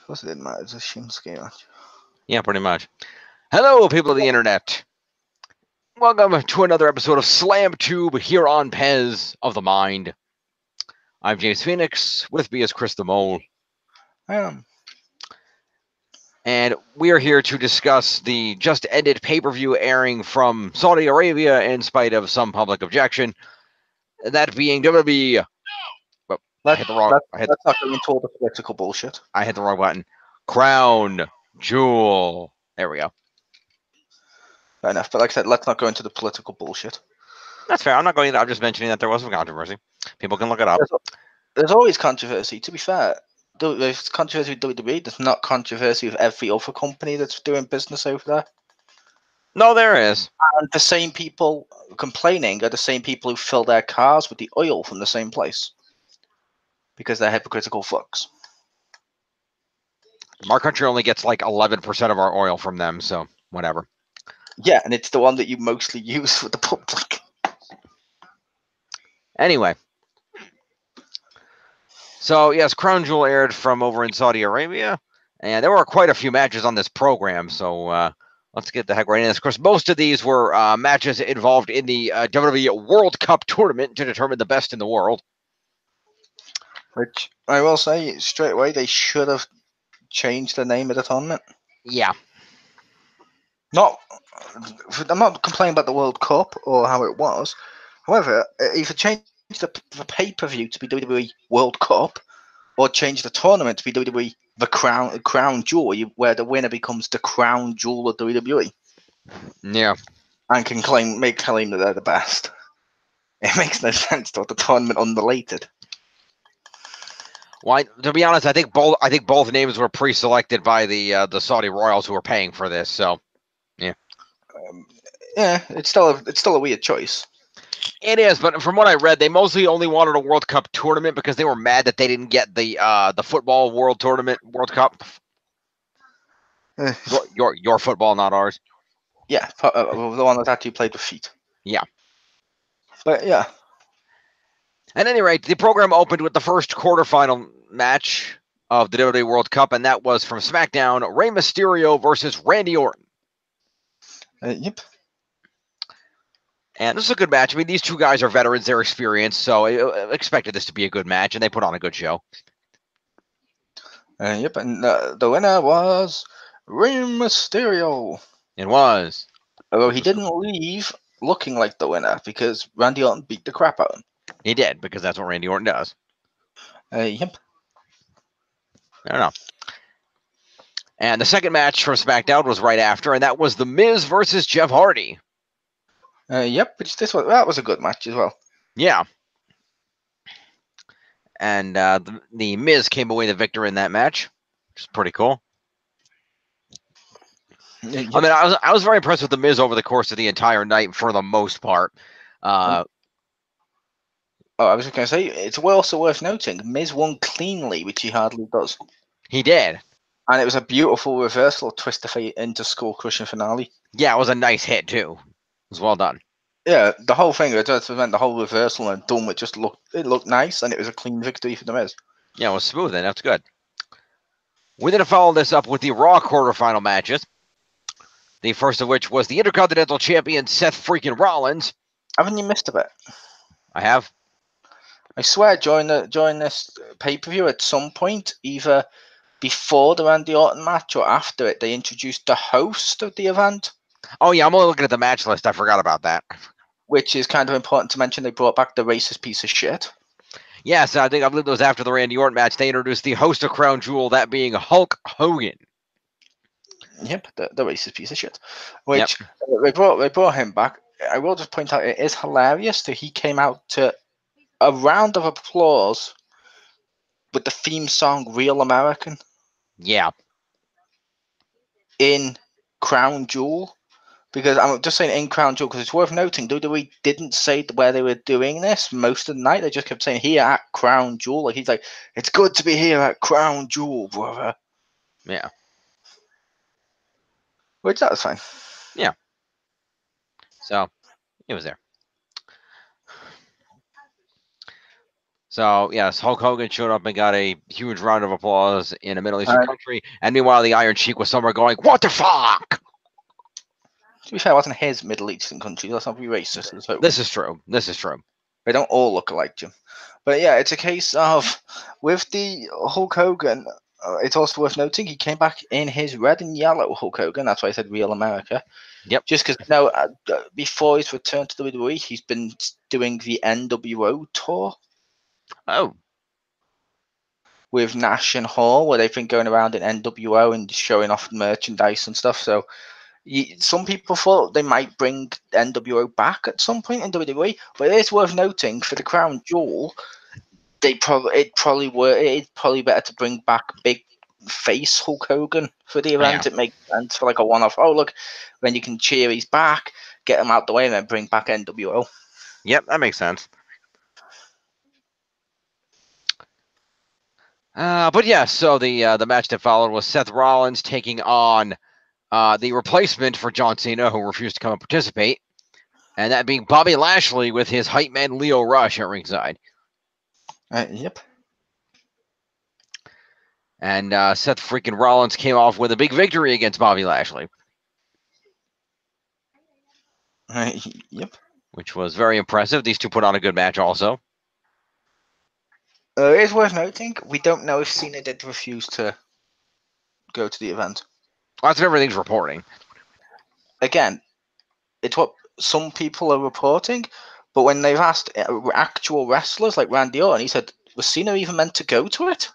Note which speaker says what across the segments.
Speaker 1: course it didn't matter. It was a Shinsuke match.
Speaker 2: Yeah, pretty much. Hello, people of the internet. Welcome to another episode of SlamTube here on Pez of the Mind. I'm James Phoenix. With me is Chris the Mole.
Speaker 1: I am.
Speaker 2: And we are here to discuss the just ended pay-per-view airing from Saudi Arabia in spite of some public objection. That being WWE. Oh, I hit the wrong.
Speaker 1: Let's not go into all the political bullshit.
Speaker 2: I hit the wrong button. Crown Jewel. There we go.
Speaker 1: Fair enough. But like I said, let's not go into the political bullshit.
Speaker 2: That's fair. I'm not going. I'm just mentioning that there was some controversy. People can look it up.
Speaker 1: There's always controversy. To be fair, there's controversy with WWE. There's not controversy with every other company that's doing business over there.
Speaker 2: No, there is.
Speaker 1: And the same people complaining are the same people who fill their cars with the oil from the same place. Because they're hypocritical fucks.
Speaker 2: Our country only gets like 11% of our oil from them, so whatever.
Speaker 1: Yeah, and it's the one that you mostly use for the public.
Speaker 2: Anyway. So, yes, Crown Jewel aired from over in Saudi Arabia, and there were quite a few matches on this program, so let's get the heck right in this. Of course, most of these were matches involved in the WWE World Cup tournament to determine the best in the world.
Speaker 1: Which, I will say, straight away, they should have changed the name of the tournament.
Speaker 2: Yeah.
Speaker 1: I'm not complaining about the World Cup or how it was. However, either change the pay-per-view to be WWE World Cup or change the tournament to be WWE the Crown Jewel, where the winner becomes the Crown Jewel of WWE.
Speaker 2: Yeah.
Speaker 1: And can make claim that they're the best. It makes no sense to have the tournament unrelated.
Speaker 2: Well, to be honest, I think both names were pre-selected by the Saudi royals who were paying for this. So, yeah.
Speaker 1: It's still a weird choice.
Speaker 2: It is, but from what I read, they mostly only wanted a World Cup tournament because they were mad that they didn't get the football World Cup. Your football, not ours.
Speaker 1: Yeah, the one that actually played with feet.
Speaker 2: Yeah.
Speaker 1: But yeah.
Speaker 2: At any rate, the program opened with the first quarterfinal match of the WWE World Cup, and that was from SmackDown, Rey Mysterio versus Randy Orton.
Speaker 1: Yep.
Speaker 2: And this is a good match. I mean, these two guys are veterans, they're experienced, so I expected this to be a good match, and they put on a good show.
Speaker 1: Yep, and the winner was Rey Mysterio.
Speaker 2: It was.
Speaker 1: Although he didn't leave looking like the winner because Randy Orton beat the crap out of him.
Speaker 2: He did, because that's what Randy Orton does.
Speaker 1: Yep.
Speaker 2: I don't know. And the second match for SmackDown was right after, and that was The Miz versus Jeff Hardy.
Speaker 1: Yep, which that was a good match as well.
Speaker 2: Yeah. And the Miz came away the victor in that match, which is pretty cool.
Speaker 1: Yep.
Speaker 2: I mean, I was very impressed with the Miz over the course of the entire night for the most part.
Speaker 1: I was going to say, it's also worth noting, Miz won cleanly, which he hardly does.
Speaker 2: He did.
Speaker 1: And it was a beautiful reversal twist of fate into skull-crushing finale.
Speaker 2: Yeah, it was a nice hit, too. It was well done.
Speaker 1: Yeah, the whole thing, the whole reversal and done, it looked nice, and it was a clean victory for the Miz.
Speaker 2: Yeah, it was smooth, and that's good. We then follow this up with the Raw quarterfinal matches. The first of which was the Intercontinental Champion Seth freaking Rollins.
Speaker 1: Haven't you missed a bit?
Speaker 2: I have.
Speaker 1: I swear, during this pay-per-view at some point, either before the Randy Orton match or after it, they introduced the host of the event.
Speaker 2: Oh, yeah, I'm only looking at the match list. I forgot about that.
Speaker 1: Which is kind of important to mention. They brought back the racist piece of shit.
Speaker 2: Yes, I believe it was after the Randy Orton match. They introduced the host of Crown Jewel, that being Hulk Hogan.
Speaker 1: Yep, the racist piece of shit. Which they brought him back. I will just point out, it is hilarious that he came out to a round of applause with the theme song Real American.
Speaker 2: Yeah.
Speaker 1: In Crown Jewel. Because I'm just saying in Crown Jewel, because it's worth noting, WWE didn't say where they were doing this most of the night. They just kept saying, here at Crown Jewel. Like, he's like, it's good to be here at Crown Jewel, brother.
Speaker 2: Yeah.
Speaker 1: Which, that was fine.
Speaker 2: Yeah. So, he was there. So, yes, Hulk Hogan showed up and got a huge round of applause in a Middle Eastern
Speaker 1: Uh,
Speaker 2: country. And meanwhile, the Iron Sheik was somewhere going, "What the fuck?"
Speaker 1: To be fair, it wasn't his Middle Eastern country. Let's not be racist.
Speaker 2: This is true. This is true.
Speaker 1: They don't all look alike, Jim. But yeah, it's a case of with the Hulk Hogan. It's also worth noting he came back in his red and yellow Hulk Hogan. That's why I said Real America.
Speaker 2: Yep.
Speaker 1: Just because before his return to WWE, he's been doing the NWO tour.
Speaker 2: Oh.
Speaker 1: With Nash and Hall, where they've been going around in NWO and showing off merchandise and stuff. So some people thought they might bring NWO back at some point in WWE, but it is worth noting for the Crown Jewel, it'd probably better to bring back big face Hulk Hogan for the event.
Speaker 2: Yeah.
Speaker 1: It makes sense for like a one-off. Oh look, then you can cheer he's back, get him out the way, and then bring back NWO.
Speaker 2: Yep, that makes sense. But yeah, so the match that followed was Seth Rollins taking on the replacement for John Cena, who refused to come and participate, and that being Bobby Lashley with his hype man Leo Rush at ringside.
Speaker 1: Yep.
Speaker 2: And Seth freaking Rollins came off with a big victory against Bobby Lashley.
Speaker 1: Yep.
Speaker 2: Which was very impressive. These two put on a good match also.
Speaker 1: It is worth noting, we don't know if Cena did refuse to go to the event.
Speaker 2: That's what everything's reporting.
Speaker 1: Again, it's what some people are reporting, but when they've asked actual wrestlers like Randy Orton, he said, was Cena even meant to go to it?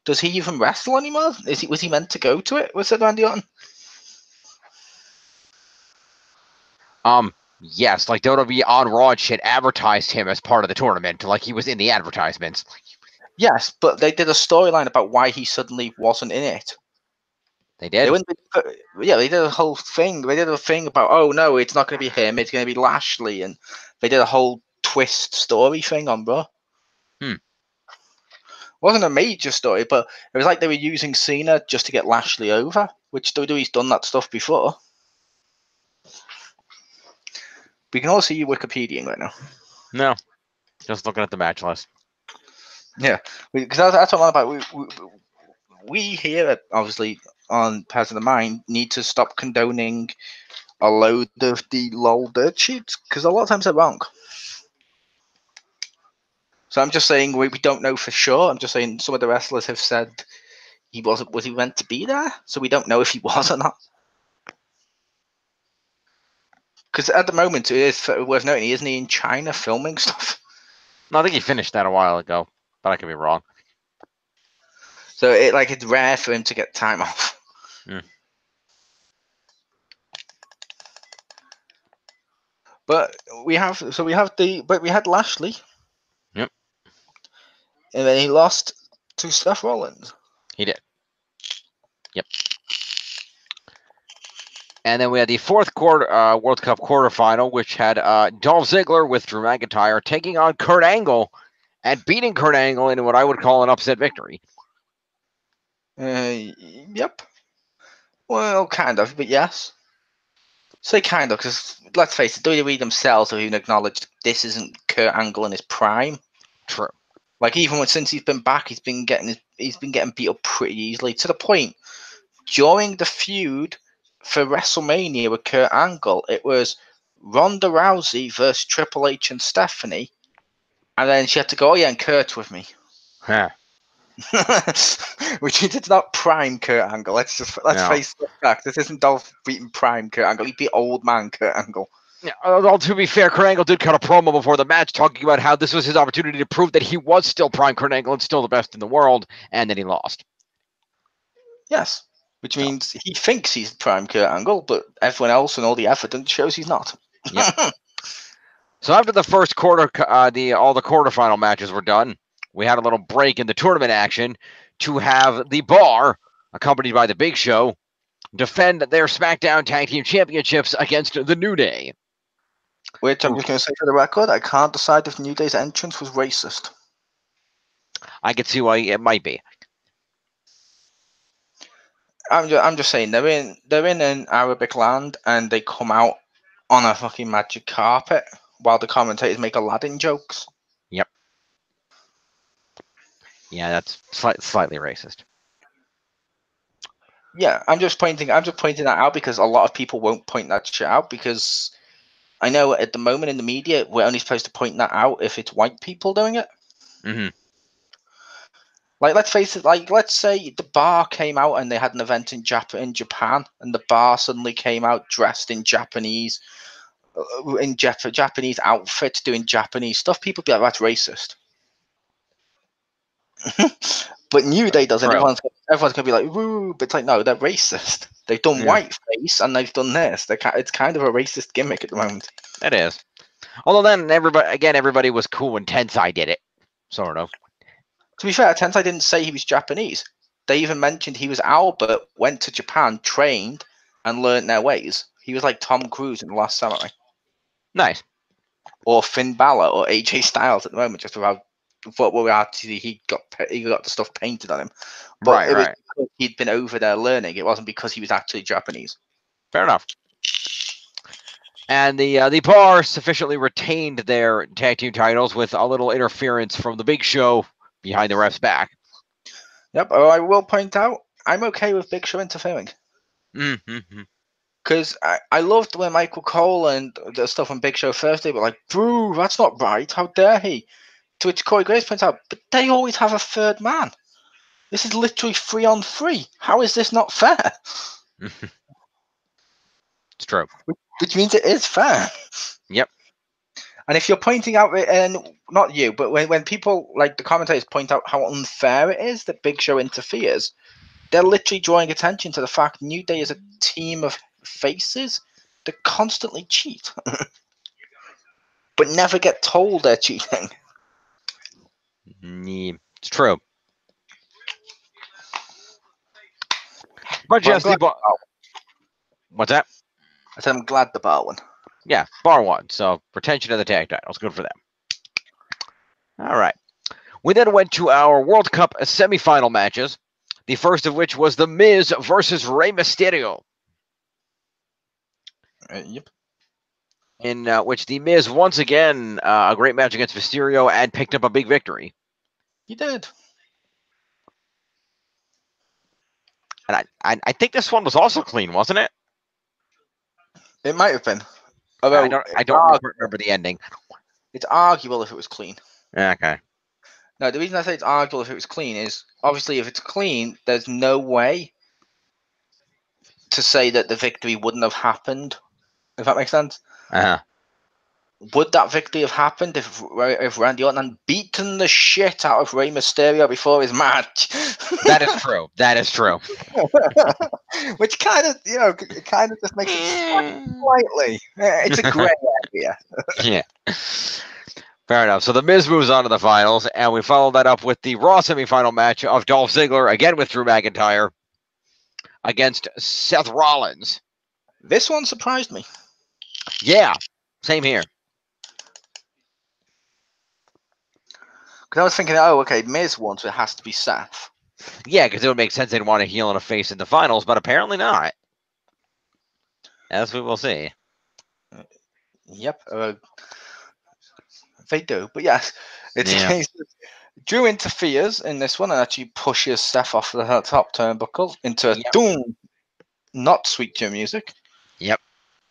Speaker 1: Does he even wrestle anymore? Was he meant to go to it? Was it Randy Orton?
Speaker 2: Yes, like WWE on Raw and shit advertised him as part of the tournament, like he was in the advertisements.
Speaker 1: Yes, but they did a storyline about why he suddenly wasn't in it.
Speaker 2: They did?
Speaker 1: They did a whole thing. They did a thing about, oh no, it's not going to be him, it's going to be Lashley, and they did a whole twist story thing on Raw. It wasn't a major story, but it was like they were using Cena just to get Lashley over, which WWE's done that stuff before. We can all see you Wikipediaing right now.
Speaker 2: No, just looking at the match list.
Speaker 1: Yeah, because that's what I'm on about. We here, obviously, on Pairs of the Mind, need to stop condoning a load of the lol dirt sheets, because a lot of times they're wrong. So I'm just saying we don't know for sure. I'm just saying some of the wrestlers have said was he meant to be there? So we don't know if he was or not. Because at the moment, it is worth noting, isn't he in China filming stuff?
Speaker 2: No, I think he finished that a while ago, but I could be wrong.
Speaker 1: So it's rare for him to get time off. But we had Lashley.
Speaker 2: Yep.
Speaker 1: And then he lost to Seth Rollins.
Speaker 2: He did. Yep. And then we had the fourth World Cup quarterfinal, which had Dolph Ziggler with Drew McIntyre taking on Kurt Angle and beating Kurt Angle in what I would call an upset victory.
Speaker 1: Yep. Well, kind of, but yes. Say kind of, because let's face it, WWE themselves have even acknowledged this isn't Kurt Angle in his prime.
Speaker 2: True.
Speaker 1: Like even since he's been back, he's been getting beat up pretty easily, to the point during the feud for WrestleMania with Kurt Angle, it was Ronda Rousey versus Triple H and Stephanie, and then she had to go, oh yeah, and Kurt's with me.
Speaker 2: Huh.
Speaker 1: Which it's not prime Kurt Angle. Let's face the fact. This isn't Dolph beating prime Kurt Angle. He beat old man Kurt Angle.
Speaker 2: Yeah, although to be fair, Kurt Angle did cut a promo before the match talking about how this was his opportunity to prove that he was still prime Kurt Angle and still the best in the world, and then he lost.
Speaker 1: Yes, which means he thinks he's prime Kurt Angle, but everyone else and all the evidence shows he's not.
Speaker 2: Yep. So after the first quarter, all the quarterfinal matches were done, we had a little break in the tournament action to have the Bar, accompanied by the Big Show, defend their SmackDown Tag Team Championships against the New Day.
Speaker 1: Which I'm just going to say for the record, I can't decide if New Day's entrance was racist.
Speaker 2: I can see why it might be.
Speaker 1: I'm just saying they're in an Arabic land and they come out on a fucking magic carpet while the commentators make Aladdin jokes.
Speaker 2: Yeah, that's slightly racist.
Speaker 1: Yeah, I'm just pointing that out because a lot of people won't point that shit out because I know at the moment in the media we're only supposed to point that out if it's white people doing it.
Speaker 2: Mm-hmm.
Speaker 1: Like, let's face it. Like, let's say the bar came out and they had an event in Japan, and the bar suddenly came out dressed in Japanese, Japanese outfits, doing Japanese stuff. People be like, "That's racist." But New Day does it.
Speaker 2: True.
Speaker 1: Everyone's gonna be like, "Woo!" But it's like, no, they're racist. They've done
Speaker 2: Yeah.
Speaker 1: whiteface and they've done this. It's kind of a racist gimmick at the moment.
Speaker 2: It is. Although then everybody was cool when Tensai did it, sort of.
Speaker 1: To be fair, Tensai didn't say he was Japanese. They even mentioned he was Albert, went to Japan, trained, and learned their ways. He was like Tom Cruise in The Last Samurai.
Speaker 2: Nice.
Speaker 1: Or Finn Balor or AJ Styles at the moment, just about what we actually he got the stuff painted on him. But it was because he'd been over there learning. It wasn't because he was actually Japanese.
Speaker 2: Fair enough. And the Bar sufficiently retained their tag team titles with a little interference from the Big Show behind the ref's back.
Speaker 1: Yep. Oh, I will point out, I'm okay with Big Show interfering.
Speaker 2: Mm-hmm.
Speaker 1: Because I loved when Michael Cole and the stuff on Big Show first, they were like, "Boo, that's not right. How dare he?" To which Corey Graves points out, but they always have a third man. This is literally 3-on-3. How is this not fair?
Speaker 2: It's true.
Speaker 1: Which means it is fair.
Speaker 2: Yep.
Speaker 1: And if you're pointing out, and not you, but when people, like the commentators, point out how unfair it is that Big Show interferes, they're literally drawing attention to the fact New Day is a team of faces that constantly cheat, but never get told they're cheating.
Speaker 2: Yeah, it's true. But yes, what's that?
Speaker 1: I said I'm glad the Bar won.
Speaker 2: Yeah, Bar won. So retention of the tag titles. Good for them. All right. We then went to our World Cup semifinal matches. The first of which was The Miz versus Rey Mysterio.
Speaker 1: Yep.
Speaker 2: In which The Miz once again a great match against Mysterio and picked up a big victory.
Speaker 1: He did.
Speaker 2: And I think this one was also clean, wasn't it?
Speaker 1: It might have been.
Speaker 2: Although I don't remember the ending.
Speaker 1: It's arguable if it was clean.
Speaker 2: Okay.
Speaker 1: No, the reason I say it's arguable if it was clean is obviously if it's clean, there's no way to say that the victory wouldn't have happened. If that makes sense.
Speaker 2: Uh-huh.
Speaker 1: Would that victory have happened if Randy Orton had beaten the shit out of Rey Mysterio before his match?
Speaker 2: That is true. That is true.
Speaker 1: Which kind of, kind of just makes it slightly. It's a grey area.
Speaker 2: Yeah. Fair enough. So The Miz moves on to the finals, and we follow that up with the Raw semifinal match of Dolph Ziggler, again with Drew McIntyre, against Seth Rollins.
Speaker 1: This one surprised me.
Speaker 2: Yeah, same here.
Speaker 1: Because I was thinking, oh, okay, Miz won, so it has to be Seth.
Speaker 2: Yeah, because it would make sense they'd want a heel and a face in the finals, but apparently not. As we will see.
Speaker 1: Yep. They do, but yes, it's a case of Drew interferes in this one and actually pushes Seth off the top turnbuckle into doom, not sweet chin music.
Speaker 2: Yep.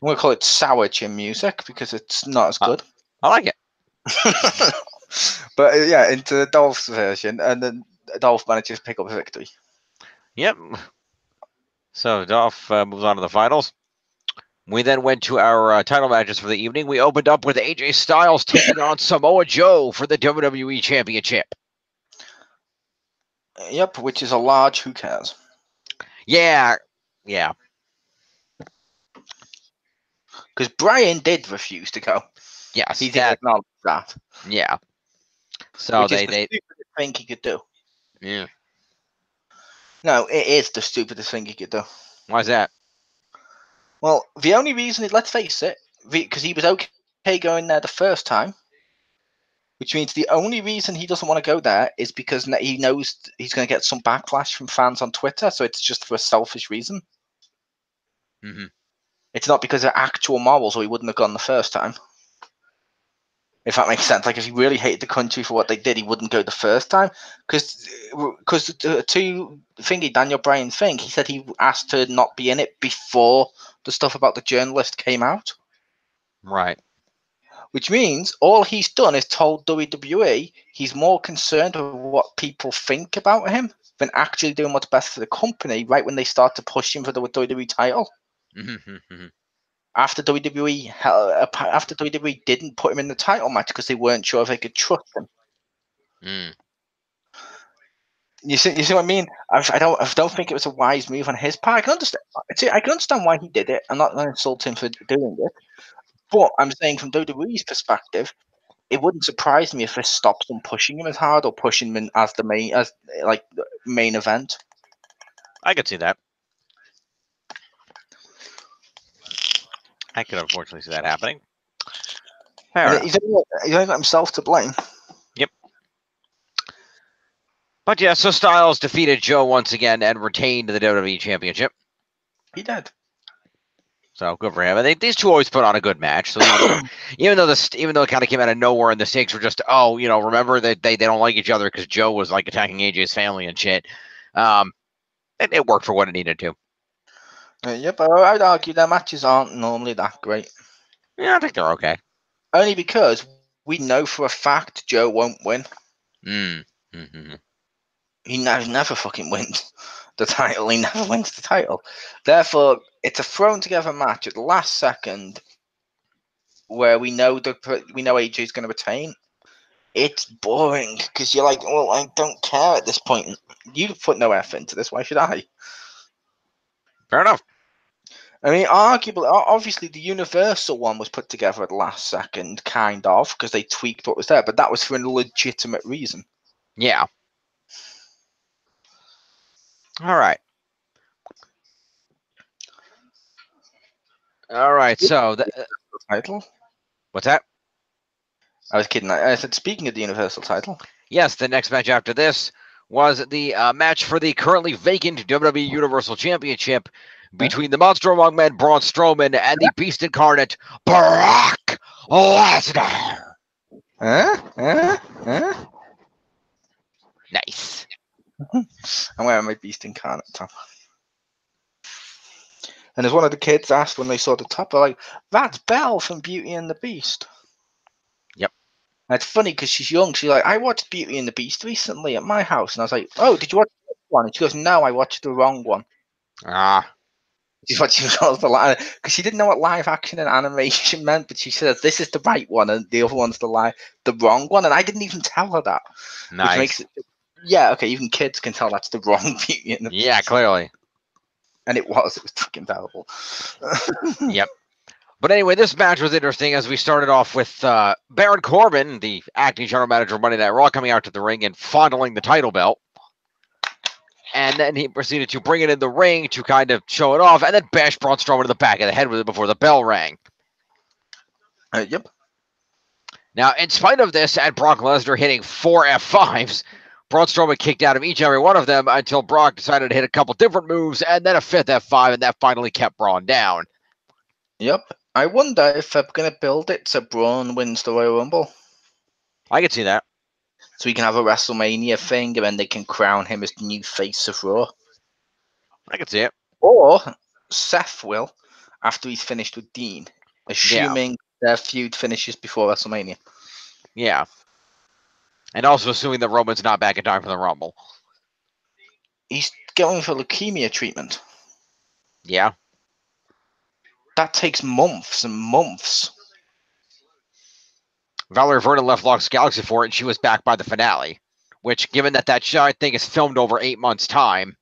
Speaker 1: I'm going to call it sour chin music because it's not as good.
Speaker 2: I like it.
Speaker 1: But yeah, into Dolph's version, and then Dolph manages to pick up a victory.
Speaker 2: Yep. So Dolph moves on to the finals. We then went to our title matches for the evening. We opened up with AJ Styles taking on Samoa Joe for the WWE Championship.
Speaker 1: Yep, which is a large who cares.
Speaker 2: Yeah.
Speaker 1: Because Brian did refuse to go.
Speaker 2: Yes.
Speaker 1: He didn't acknowledge that.
Speaker 2: Yeah. So
Speaker 1: which is the stupidest thing he could do.
Speaker 2: Yeah.
Speaker 1: No, it is the stupidest thing he could do.
Speaker 2: Why is that?
Speaker 1: Well, the only reason is, let's face it, because he was okay going there the first time, which means the only reason he doesn't want to go there is because he knows he's going to get some backlash from fans on Twitter, so it's just for a selfish reason.
Speaker 2: Mm-hmm.
Speaker 1: It's not because of actual morals, or he wouldn't have gone the first time. If that makes sense. Like, if he really hated the country for what they did, he wouldn't go the first time. Because to thingy, Daniel Bryan's thing, he said he asked to not be in it before the stuff about the journalist came out.
Speaker 2: Right.
Speaker 1: Which means all he's done is told WWE he's more concerned with what people think about him than actually doing what's best for the company right when they start to push him for the WWE title. After WWE didn't put him in the title match because they weren't sure if they could trust him. You see what I mean? I don't think it was a wise move on his part. I can understand why he did it. I'm not going to insult him for doing it, but I'm saying from WWE's perspective, it wouldn't surprise me if this stops them pushing him as hard or pushing him as the main event.
Speaker 2: I could see that. I could unfortunately see that happening.
Speaker 1: He's only got himself to blame.
Speaker 2: Yep. But yeah, so Styles defeated Joe once again and retained the WWE Championship.
Speaker 1: He did.
Speaker 2: So good for him. And these two always put on a good match. So even though it kind of came out of nowhere and the stakes were just, remember that they don't like each other because Joe was like attacking AJ's family and shit. It worked for what it needed to.
Speaker 1: Yeah, but I'd argue their matches aren't normally that great.
Speaker 2: Yeah, I think they're okay.
Speaker 1: Only because we know for a fact Joe won't win. He never fucking wins the title. He never wins the title. Therefore, it's a thrown together match at the last second where we know AJ's going to retain. It's boring because you're like, well, I don't care at this point. You put no effort into this. Why should I?
Speaker 2: Fair enough.
Speaker 1: I mean, arguably, obviously, the Universal one was put together at the last second, kind of, because they tweaked what was there, but that was for a legitimate reason.
Speaker 2: Yeah. All right. So the
Speaker 1: title.
Speaker 2: What's that?
Speaker 1: I was kidding. I said, speaking of the Universal title.
Speaker 2: Yes, the next match after this was the match for the currently vacant WWE Universal Championship between the Monster Among Men, Braun Strowman, and the Beast Incarnate, Brock Lesnar. Nice.
Speaker 1: I'm wearing my Beast Incarnate top. And as one of the kids asked when they saw the top, they're like, that's Belle from Beauty and the Beast.
Speaker 2: Yep.
Speaker 1: And it's funny because she's young. She's like, I watched Beauty and the Beast recently at my house. And I was like, oh, did you watch the one? And she goes, no, I watched the wrong one. She's what she calls the line because she didn't know what live action and animation meant, but she says this is the right one and the other one's the wrong one, and I didn't even tell her that.
Speaker 2: Nice.
Speaker 1: Which makes it, yeah, okay, even kids can tell that's the wrong Beauty and the Beast.
Speaker 2: Yeah, clearly.
Speaker 1: And it was fucking terrible.
Speaker 2: Yep. But anyway, this match was interesting as we started off with Baron Corbin, the acting general manager of Monday Night Raw, coming out to the ring and fondling the title belt. And then he proceeded to bring it in the ring to kind of show it off, and then bash Braun Strowman in the back of the head with it before the bell rang.
Speaker 1: Yep.
Speaker 2: Now, in spite of this, and Brock Lesnar hitting 4 F5s, Braun Strowman kicked out of each and every one of them until Brock decided to hit a couple different moves, and then a 5th F5, and that finally kept Braun down.
Speaker 1: Yep. I wonder if they're going to build it so Braun wins the Royal Rumble.
Speaker 2: I could see that.
Speaker 1: So we can have a WrestleMania thing, and then they can crown him as the new face of Raw.
Speaker 2: I could see it.
Speaker 1: Or Seth will, after he's finished with Dean, assuming their feud finishes before WrestleMania.
Speaker 2: Yeah. And also assuming that Roman's not back in time for the Rumble.
Speaker 1: He's going for leukemia treatment.
Speaker 2: Yeah.
Speaker 1: That takes months and months.
Speaker 2: Valerie Vernon left Lost Galaxy for it, and she was back by the finale. Which, given that show, I think, is filmed over 8 months' time.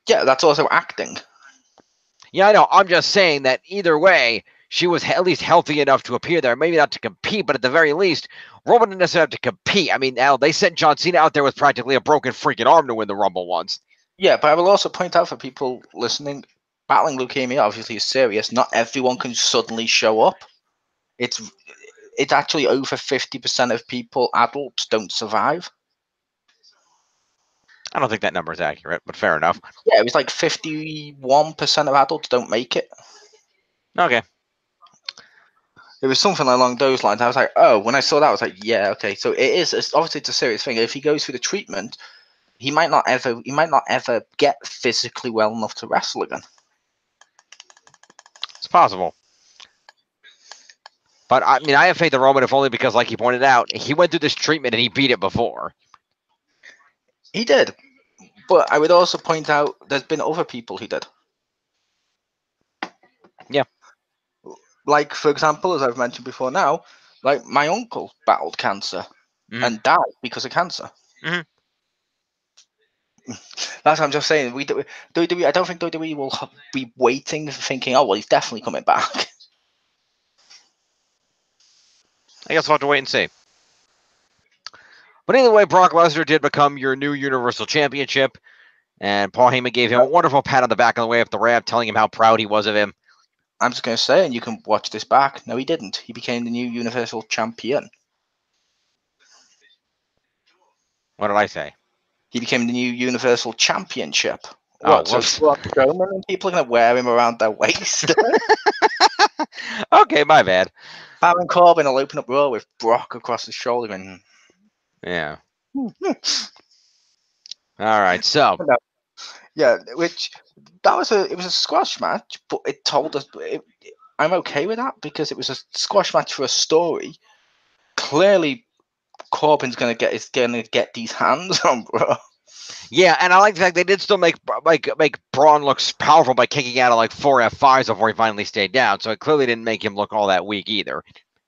Speaker 1: Yeah, that's also acting.
Speaker 2: Yeah, I know. I'm just saying that either way, she was at least healthy enough to appear there. Maybe not to compete, but at the very least, Roman didn't necessarily have to compete. I mean, now they sent John Cena out there with practically a broken freaking arm to win the Rumble once. Yeah,
Speaker 1: but I will also point out for people listening, battling leukemia obviously is serious. Not everyone can suddenly show up. It's actually over 50% of people, adults, don't survive.
Speaker 2: I don't think that number is accurate, but fair enough.
Speaker 1: Yeah, it was like 51% of adults don't make it.
Speaker 2: Okay.
Speaker 1: It was something along those lines. I was like, oh, when I saw that, I was like, yeah, okay. So obviously it's a serious thing. If he goes through the treatment, he might not ever get physically well enough to wrestle again.
Speaker 2: It's possible. But I mean, I have faith in Roman, if only because, like he pointed out, he went through this treatment and he beat it before.
Speaker 1: He did. But I would also point out there's been other people who did.
Speaker 2: Yeah.
Speaker 1: Like, for example, as I've mentioned before now, like my uncle battled cancer and died because of cancer.
Speaker 2: Mhm.
Speaker 1: That's what I'm just saying. WWE, I don't think WWE will be waiting, thinking, oh, well, he's definitely coming back.
Speaker 2: I guess we'll have to wait and see. But anyway, Brock Lesnar did become your new Universal Championship, and Paul Heyman gave him a wonderful pat on the back on the way up the ramp, telling him how proud he was of him.
Speaker 1: I'm just going to say, and you can watch this back, no, he didn't. He became the new Universal Champion.
Speaker 2: What did I say?
Speaker 1: He became the new Universal Championship.
Speaker 2: Oh,
Speaker 1: What? So Strowman and people are going to wear him around their waist?
Speaker 2: Okay, my bad.
Speaker 1: Baron Corbin will open up Raw with Brock across his shoulder and...
Speaker 2: Yeah. All right, so...
Speaker 1: Yeah, which... It was a squash match, but it told us... I'm okay with that, because it was a squash match for a story. Clearly, Corbin's going to get these hands on Brock.
Speaker 2: Yeah, and I like the fact they did still make Braun look powerful by kicking out of like 4 F5s before he finally stayed down. So it clearly didn't make him look all that weak either.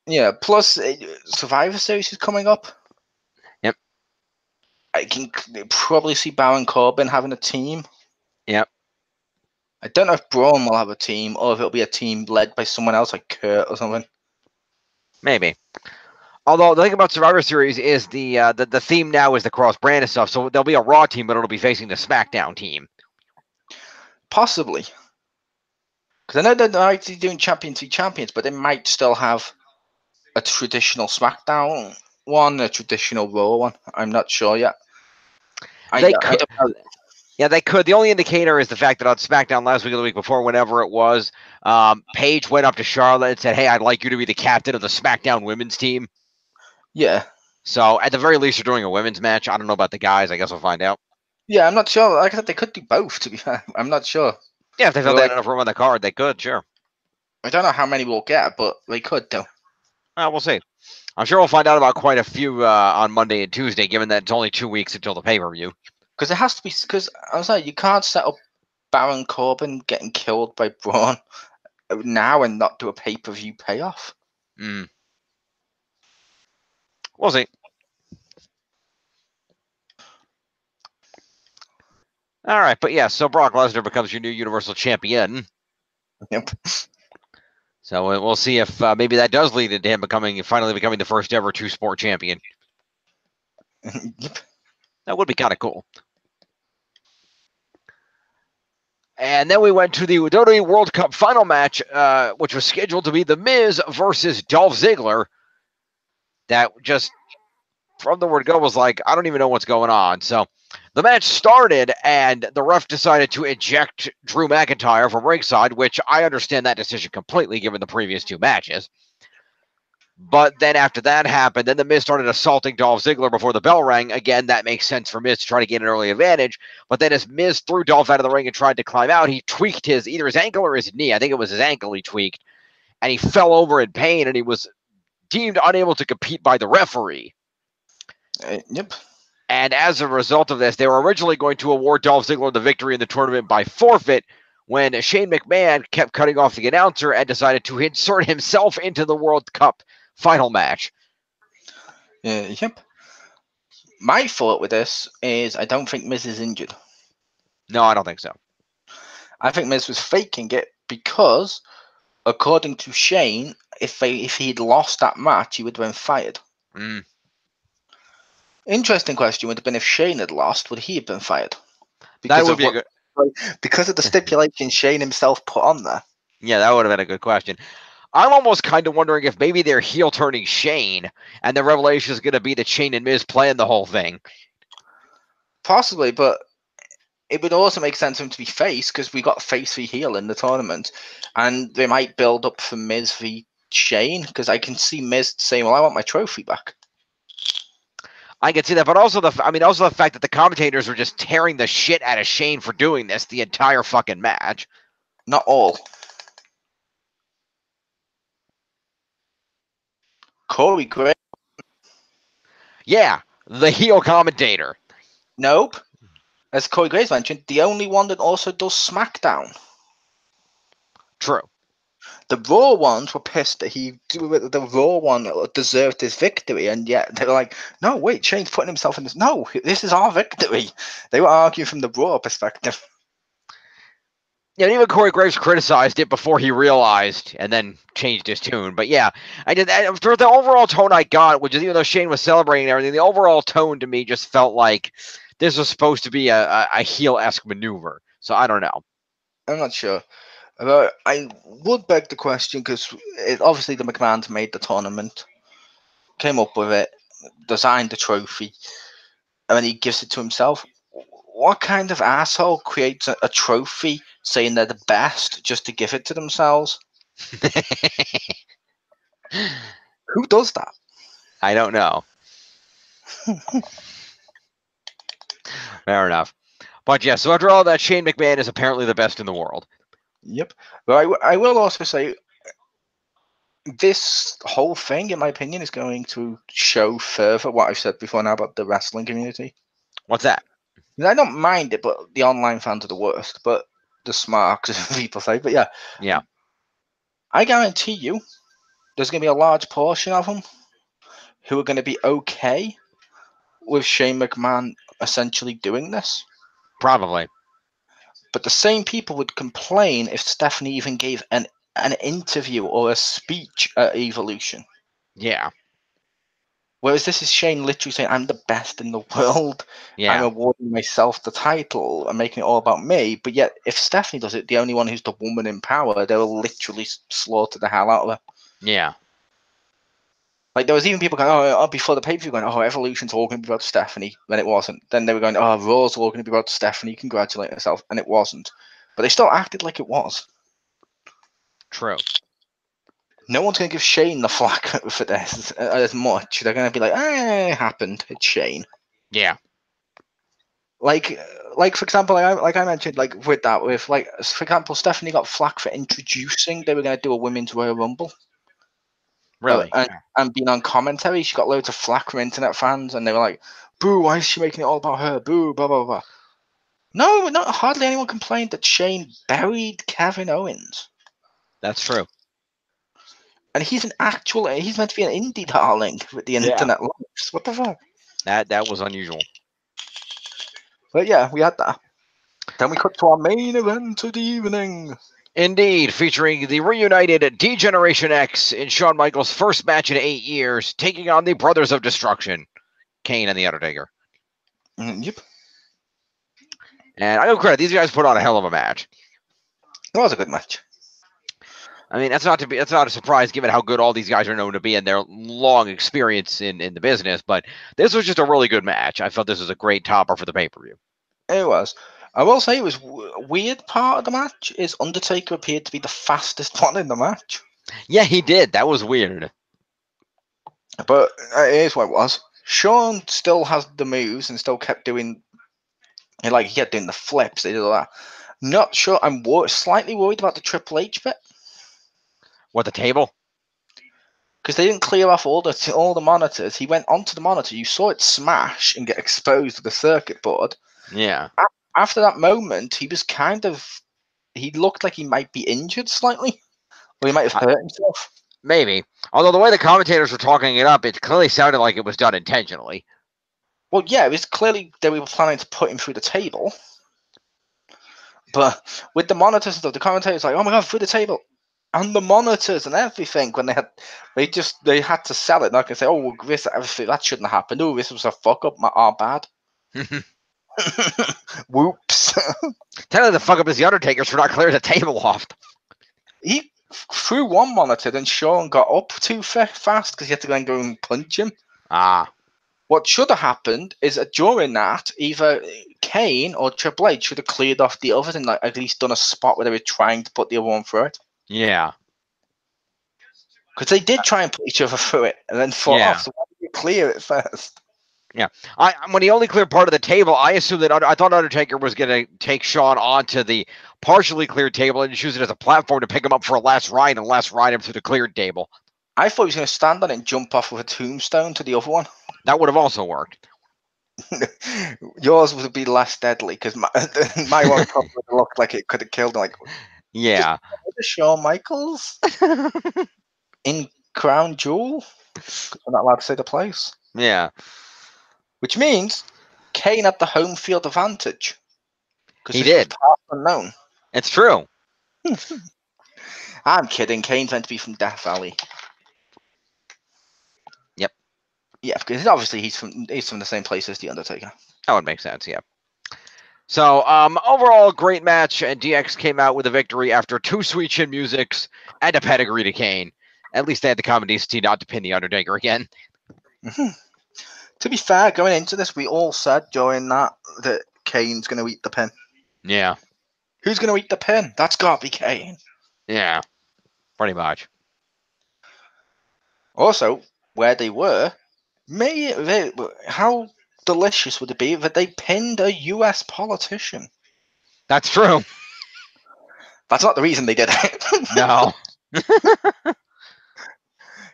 Speaker 1: Yeah, plus Survivor Series is coming up.
Speaker 2: Yep.
Speaker 1: I can probably see Baron Corbin having a team.
Speaker 2: Yep.
Speaker 1: I don't know if Braun will have a team or if it'll be a team led by someone else like Kurt or something.
Speaker 2: Maybe. Although the thing about Survivor Series is the theme now is the cross-brand and stuff, so there'll be a Raw team, but it'll be facing the SmackDown team.
Speaker 1: Possibly. Because I know they're actually doing Champions v Champions, but they might still have a traditional SmackDown one, a traditional Raw one. I'm not sure yet.
Speaker 2: They could. Yeah, they could. The only indicator is the fact that on SmackDown last week or the week before, whenever it was, Paige went up to Charlotte and said, hey, I'd like you to be the captain of the SmackDown women's team.
Speaker 1: Yeah.
Speaker 2: So, at the very least, you're doing a women's match. I don't know about the guys. I guess we'll find out.
Speaker 1: Yeah, I'm not sure. Like I said, they could do both, to be fair. I'm not sure.
Speaker 2: Yeah, if they felt they had enough room on the card, they could, sure.
Speaker 1: I don't know how many we'll get, but they could, though.
Speaker 2: We'll see. I'm sure we'll find out about quite a few on Monday and Tuesday, given that it's only 2 weeks until the pay-per-view.
Speaker 1: Because it has to be... Because, I was like, you can't set up Baron Corbin getting killed by Braun now and not do a pay-per-view payoff.
Speaker 2: We'll see. All right, but yeah, so Brock Lesnar becomes your new Universal Champion.
Speaker 1: Yep.
Speaker 2: So we'll see if maybe that does lead into him finally becoming the first ever 2-sport champion.
Speaker 1: Yep.
Speaker 2: That would be kind of cool. And then we went to the WWE World Cup final match, which was scheduled to be The Miz versus Dolph Ziggler. That just, from the word go, was like, I don't even know what's going on. So the match started, and the ref decided to eject Drew McIntyre from ringside, which I understand that decision completely, given the previous 2 matches. But then after that happened, then The Miz started assaulting Dolph Ziggler before the bell rang. Again, that makes sense for Miz to try to get an early advantage. But then as Miz threw Dolph out of the ring and tried to climb out, he tweaked either his ankle or his knee. I think it was his ankle he tweaked. And he fell over in pain, and he was deemed unable to compete by the referee.
Speaker 1: Yep.
Speaker 2: And as a result of this, they were originally going to award Dolph Ziggler the victory in the tournament by forfeit when Shane McMahon kept cutting off the announcer and decided to insert himself into the World Cup final match.
Speaker 1: Yep. My thought with this is I don't think Miz is injured.
Speaker 2: No, I don't think so.
Speaker 1: I think Miz was faking it because, according to Shane, if he'd lost that match, he would have been fired. Interesting question would have been if Shane had lost, would he have been fired?
Speaker 2: That would be
Speaker 1: because of the stipulation Shane himself put on there.
Speaker 2: Yeah, that would have been a good question. I'm almost kind of wondering if maybe they're heel turning Shane, and the revelation is going to be that Shane and Miz playing the whole thing.
Speaker 1: Possibly, but it would also make sense for him to be face because we got face v heel in the tournament, and they might build up for Miz v Shane, because I can see Miz saying, "Well, I want my trophy back."
Speaker 2: I can see that, but also the fact that the commentators were just tearing the shit out of Shane for doing this the entire fucking match.
Speaker 1: Not all. Corey Gray.
Speaker 2: Yeah, the heel commentator.
Speaker 1: Nope. As Corey Graves mentioned, the only one that also does SmackDown.
Speaker 2: True.
Speaker 1: The Raw ones were pissed that the Raw one deserved his victory, and yet they were like, "No, wait, Shane's putting himself in this. No, this is our victory." They were arguing from the Raw perspective.
Speaker 2: Yeah, and even Corey Graves criticized it before he realized, and then changed his tune. But yeah, for the overall tone I got, which is even though Shane was celebrating everything, the overall tone to me just felt like this was supposed to be a heel-esque maneuver. So I don't know.
Speaker 1: I'm not sure. But I would beg the question, because obviously the McMahons made the tournament, came up with it, designed the trophy, and then he gives it to himself. What kind of asshole creates a trophy saying they're the best just to give it to themselves? Who does that?
Speaker 2: I don't know. Fair enough. But yeah, so after all that, Shane McMahon is apparently the best in the world.
Speaker 1: Yep. But I will also say, this whole thing, in my opinion, is going to show further what I've said before now about the wrestling community.
Speaker 2: What's that?
Speaker 1: I don't mind it, but the online fans are the worst. But the smart people say. But yeah.
Speaker 2: Yeah.
Speaker 1: I guarantee you, there's going to be a large portion of them who are going to be okay with Shane McMahon essentially doing this.
Speaker 2: Probably.
Speaker 1: But the same people would complain if Stephanie even gave an interview or a speech at Evolution.
Speaker 2: Yeah.
Speaker 1: Whereas this is Shane literally saying, "I'm the best in the world.
Speaker 2: Yeah.
Speaker 1: I'm awarding myself the title and making it all about me." But yet, if Stephanie does it, the only one who's the woman in power, they will literally slaughter the hell out of her.
Speaker 2: Yeah.
Speaker 1: Like, there was even people going, "Oh, before the pay-per-view, going, oh, Evolution's all going to be about Stephanie," when it wasn't. Then they were going, "Oh, Raw's all going to be about Stephanie, congratulate herself," and it wasn't. But they still acted like it was.
Speaker 2: True.
Speaker 1: No one's going to give Shane the flack for this as much. They're going to be like, it happened. It's Shane.
Speaker 2: Yeah.
Speaker 1: Like for example, like I mentioned, like for example, Stephanie got flack for introducing they were going to do a women's Royal Rumble.
Speaker 2: Really?
Speaker 1: And being on commentary, she got loads of flack from internet fans, and they were like, "Boo! Why is she making it all about her? Boo! Blah blah blah." No, not hardly anyone complained that Shane buried Kevin Owens.
Speaker 2: That's true.
Speaker 1: And he's meant to be an indie darling with the internet lives. What the fuck?
Speaker 2: That was unusual.
Speaker 1: But yeah, we had that. Then we cut to our main event of the evening.
Speaker 2: Indeed, featuring the reunited D-Generation X in Shawn Michaels' first match in 8 years, taking on the Brothers of Destruction, Kane and The Undertaker.
Speaker 1: Yep.
Speaker 2: And I give credit, these guys put on a hell of a match.
Speaker 1: It was a good match.
Speaker 2: I mean, that's not a surprise given how good all these guys are known to be and their long experience in the business, but this was just a really good match. I felt this was a great topper for the pay-per-view.
Speaker 1: It was. I will say it was weird part of the match is Undertaker appeared to be the fastest one in the match.
Speaker 2: Yeah, he did. That was weird.
Speaker 1: But it is what it was. Shawn still has the moves and still kept doing, he kept doing the flips. They did all that. Not sure. I'm slightly worried about the Triple H bit.
Speaker 2: What, the table?
Speaker 1: Because they didn't clear off all the monitors. He went onto the monitor. You saw it smash and get exposed to the circuit board.
Speaker 2: Yeah.
Speaker 1: After that moment, he was he looked like he might be injured slightly. Or he might have hurt himself.
Speaker 2: Maybe. Although the way the commentators were talking it up, it clearly sounded like it was done intentionally.
Speaker 1: Well, yeah, it was clearly they were planning to put him through the table. But with the monitors and stuff, the commentators like, "Oh my god, through the table." And the monitors and everything, when they had to sell it. Like I say, "Oh, that shouldn't have happened. Oh, this was a fuck up. Our bad." Whoops.
Speaker 2: Technically, the fuck up is the Undertaker's for not clearing the table off.
Speaker 1: He threw one monitor, then Shawn got up too fast because he had to go and punch him.
Speaker 2: Ah.
Speaker 1: What should have happened is that during that, either Kane or Triple H should have cleared off the others and at least done a spot where they were trying to put the other one through it.
Speaker 2: Yeah.
Speaker 1: Because they did try and put each other through it and then fought
Speaker 2: Yeah.
Speaker 1: off. So why did you clear it first?
Speaker 2: Yeah, when he only cleared part of the table, I assumed that I thought Undertaker was going to take Shawn onto the partially cleared table and just use it as a platform to pick him up for a last ride and last ride him through the cleared table.
Speaker 1: I thought he was going to stand on it and jump off with a tombstone to the other one.
Speaker 2: That would have also worked.
Speaker 1: Yours would be less deadly because my one probably looked like it could have killed him. Like,
Speaker 2: Yeah.
Speaker 1: Shawn Michaels in Crown Jewel. I'm not allowed to say the place.
Speaker 2: Yeah.
Speaker 1: Which means Kane had the home field advantage.
Speaker 2: He did.
Speaker 1: Unknown.
Speaker 2: It's true.
Speaker 1: I'm kidding. Kane's meant to be from Death Valley.
Speaker 2: Yep.
Speaker 1: Yeah, because obviously he's from the same place as the Undertaker.
Speaker 2: That would make sense. Yeah. So overall, great match, and DX came out with a victory after 2 sweet chin musics and a pedigree to Kane. At least they had the common decency not to pin the Undertaker again.
Speaker 1: Mm-hmm. To be fair, going into this, we all said during that Kane's going to eat the pin.
Speaker 2: Yeah.
Speaker 1: Who's going to eat the pin? That's got to be Kane.
Speaker 2: Yeah. Pretty much.
Speaker 1: Also, where they were, how delicious would it be that they pinned a US politician?
Speaker 2: That's true.
Speaker 1: That's not the reason they did it.
Speaker 2: No.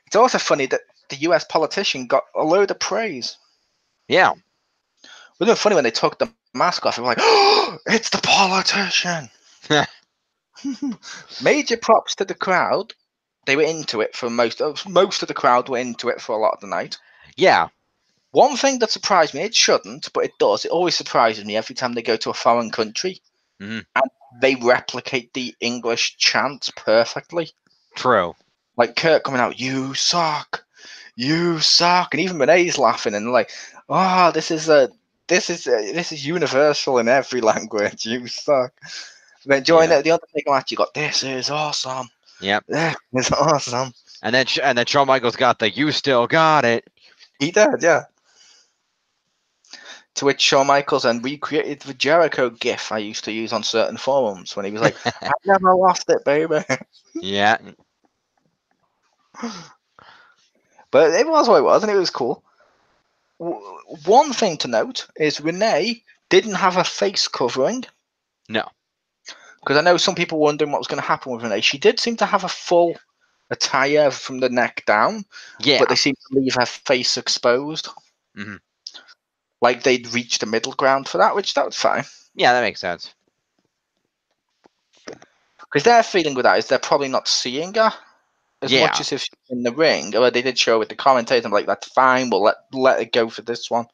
Speaker 1: It's also funny that the US politician got a load of praise.
Speaker 2: Yeah.
Speaker 1: It would have been funny when they took the mask off and were like, oh, it's the politician. Major props to the crowd. They were into it for most of the crowd were into it for a lot of the night.
Speaker 2: Yeah.
Speaker 1: One thing that surprised me, it shouldn't, but it does. It always surprises me every time they go to a foreign country.
Speaker 2: Mm-hmm.
Speaker 1: And they replicate the English chants perfectly.
Speaker 2: True.
Speaker 1: Like Kurt coming out, you suck. And even Renee's laughing and like, oh, this is universal in every language. You suck. And then during the Undertaker match, you got this is awesome.
Speaker 2: Yep.
Speaker 1: This is awesome.
Speaker 2: And then Shawn Michaels got the you still got it.
Speaker 1: He did, yeah. To which Shawn Michaels and recreated the Jericho gif I used to use on certain forums when he was like, I never lost it, baby.
Speaker 2: Yeah.
Speaker 1: But it was what it was, and it was cool. One thing to note is Renee didn't have a face covering.
Speaker 2: No.
Speaker 1: Because I know some people wondering what was going to happen with Renee. She did seem to have a full attire from the neck down.
Speaker 2: Yeah.
Speaker 1: But they seemed to leave her face exposed.
Speaker 2: Mm-hmm.
Speaker 1: Like they'd reached a middle ground for that, which that was fine.
Speaker 2: Yeah, that makes sense.
Speaker 1: Because their feeling with that is they're probably not seeing her as much as if she's in the ring. Or they did show with the commentator, I'm like, that's fine, we'll let it go for this one.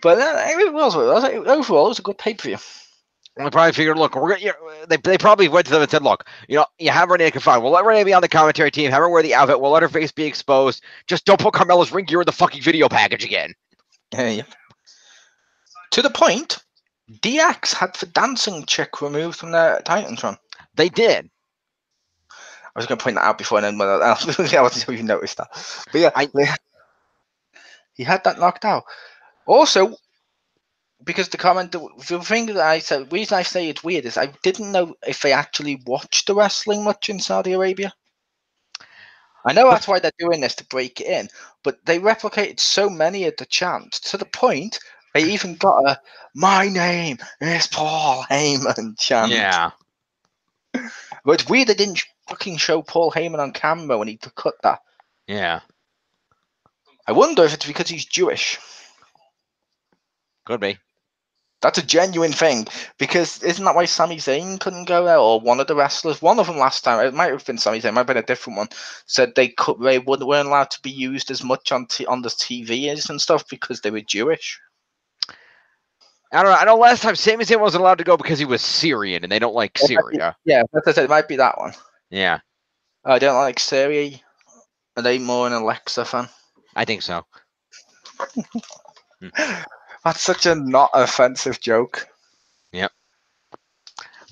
Speaker 1: But it was what it was. Overall, it was a good pay-per-view.
Speaker 2: They probably figured, look, they probably went to them and said, look, you have Renee confine. We'll let Renee be on the commentary team, have her wear the outfit, we'll let her face be exposed. Just don't put Carmella's ring gear in the fucking video package again.
Speaker 1: Yeah. To the point, DX had the dancing chick removed from their Titans run.
Speaker 2: They did.
Speaker 1: I was going to point that out before, and then I wasn't sure you noticed that. But yeah, he had that knocked out. Also, because the thing that I said, the reason I say it's weird is I didn't know if they actually watched the wrestling much in Saudi Arabia. I know that's why they're doing this to break it in, but they replicated so many of the chants to the point they even got a "My name is Paul Heyman" chant.
Speaker 2: Yeah.
Speaker 1: But it's weird they didn't fucking show Paul Heyman on camera when he cut that.
Speaker 2: Yeah.
Speaker 1: I wonder if it's because he's Jewish.
Speaker 2: Could be.
Speaker 1: That's a genuine thing, because isn't that why Sami Zayn couldn't go there, or one of the wrestlers? One of them last time, it might have been Sami Zayn, it might have been a different one, said they weren't allowed to be used as much on the TVs and stuff because they were Jewish.
Speaker 2: I don't know. I know last time Sami Zayn wasn't allowed to go because he was Syrian, and they don't like Syria.
Speaker 1: Yeah, that's what I said. It might be that one.
Speaker 2: Yeah.
Speaker 1: I don't like Syria. Are they more an Alexa fan?
Speaker 2: I think so.
Speaker 1: That's such a not offensive joke.
Speaker 2: Yep.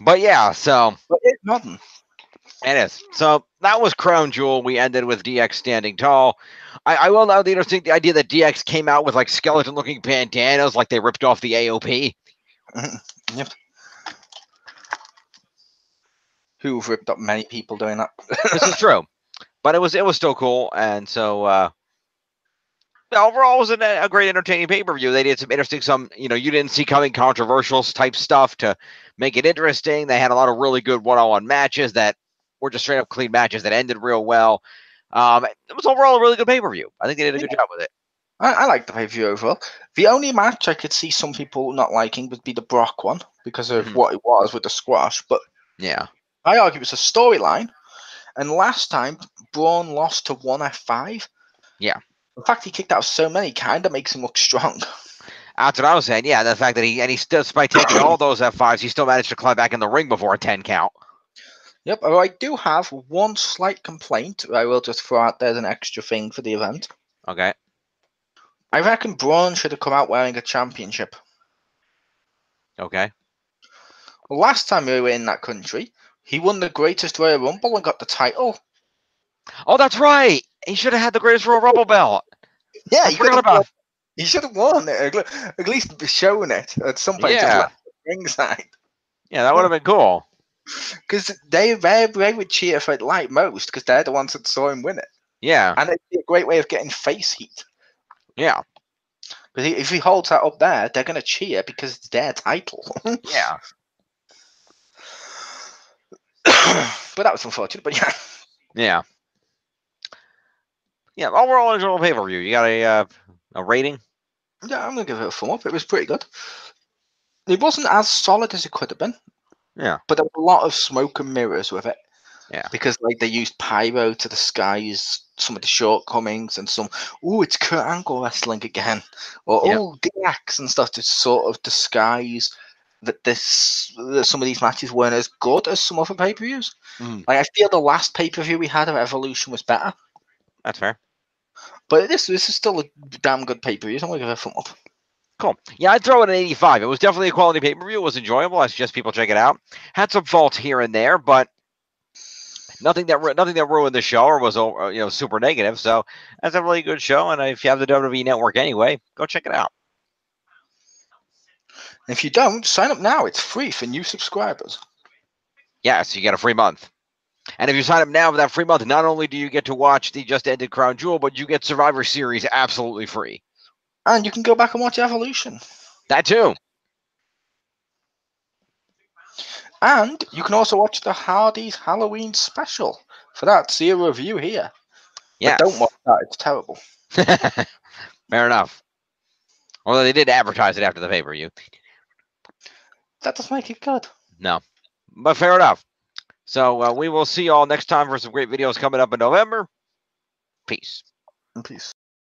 Speaker 2: But yeah, so.
Speaker 1: But it's modern.
Speaker 2: It is. So that was Crown Jewel. We ended with DX standing tall. I will now the interesting the idea that DX came out with like skeleton looking bandanas like they ripped off the AOP.
Speaker 1: Yep. Who've ripped up many people doing that.
Speaker 2: This is true. but it was still cool. And so overall, it was a great, entertaining pay-per-view. They did some interesting, you didn't see coming controversial type stuff to make it interesting. They had a lot of really good one-on-one matches that were just straight up clean matches that ended real well. It was overall a really good pay-per-view. I think they did a good job with it.
Speaker 1: I like the pay-per-view overall. The only match I could see some people not liking would be the Brock one because of what it was with the squash. But
Speaker 2: yeah,
Speaker 1: I argue it's a storyline. And last time, Braun lost to 1F5.
Speaker 2: Yeah.
Speaker 1: The fact he kicked out so many kind of makes him look strong.
Speaker 2: That's what I was saying. Yeah, the fact that he still, despite taking all those F5s, he still managed to climb back in the ring before a 10 count.
Speaker 1: Yep, although I do have one slight complaint. I will just throw out there as an extra thing for the event.
Speaker 2: Okay.
Speaker 1: I reckon Braun should have come out wearing a championship.
Speaker 2: Okay.
Speaker 1: Well, last time we were in that country, he won the Greatest Royal Rumble and got the title.
Speaker 2: Oh, that's right. He should have had the Greatest Royal Rumble belt.
Speaker 1: Yeah,
Speaker 2: I forgot about it.
Speaker 1: He should have won it. At least shown it at some point.
Speaker 2: Yeah.
Speaker 1: Just left the ringside.
Speaker 2: Yeah, that would have been cool.
Speaker 1: Because they would cheer for it like most because they're the ones that saw him win it.
Speaker 2: Yeah.
Speaker 1: And it'd be a great way of getting face heat.
Speaker 2: Yeah.
Speaker 1: Because if he holds that up there, they're going to cheer because it's their title.
Speaker 2: Yeah.
Speaker 1: But that was unfortunate, but yeah.
Speaker 2: Yeah. Yeah, overall enjoyable pay-per-view. You got a rating?
Speaker 1: Yeah, I'm going to give it a thumb up. It was pretty good. It wasn't as solid as it could have been.
Speaker 2: Yeah.
Speaker 1: But there was a lot of smoke and mirrors with it.
Speaker 2: Yeah.
Speaker 1: Because they used pyro to disguise some of the shortcomings and some, it's Kurt Angle wrestling again. Or, DX and stuff to sort of disguise that some of these matches weren't as good as some other pay-per-views. I feel the last pay-per-view we had of Evolution was better.
Speaker 2: That's fair.
Speaker 1: But this is still a damn good pay-per-view, so I'm going to give it a thumb up.
Speaker 2: Cool. Yeah, I'd throw it an 85. It was definitely a quality pay-per-view. It was enjoyable. I suggest people check it out. Had some faults here and there, but nothing that ruined the show or was super negative. So that's a really good show. And if you have the WWE Network anyway, go check it out.
Speaker 1: If you don't, sign up now. It's free for new subscribers.
Speaker 2: Yes, you get a free month. And if you sign up now for that free month, not only do you get to watch the just ended Crown Jewel, but you get Survivor Series absolutely free.
Speaker 1: And you can go back and watch Evolution.
Speaker 2: That too.
Speaker 1: And you can also watch the Hardy's Halloween special. For that, see a review here.
Speaker 2: Yeah.
Speaker 1: But don't watch that. It's terrible.
Speaker 2: Fair enough. Although they did advertise it after the pay-per-view.
Speaker 1: That doesn't make it good.
Speaker 2: No. But fair enough. So we will see you all next time for some great videos coming up in November. Peace.
Speaker 1: Peace.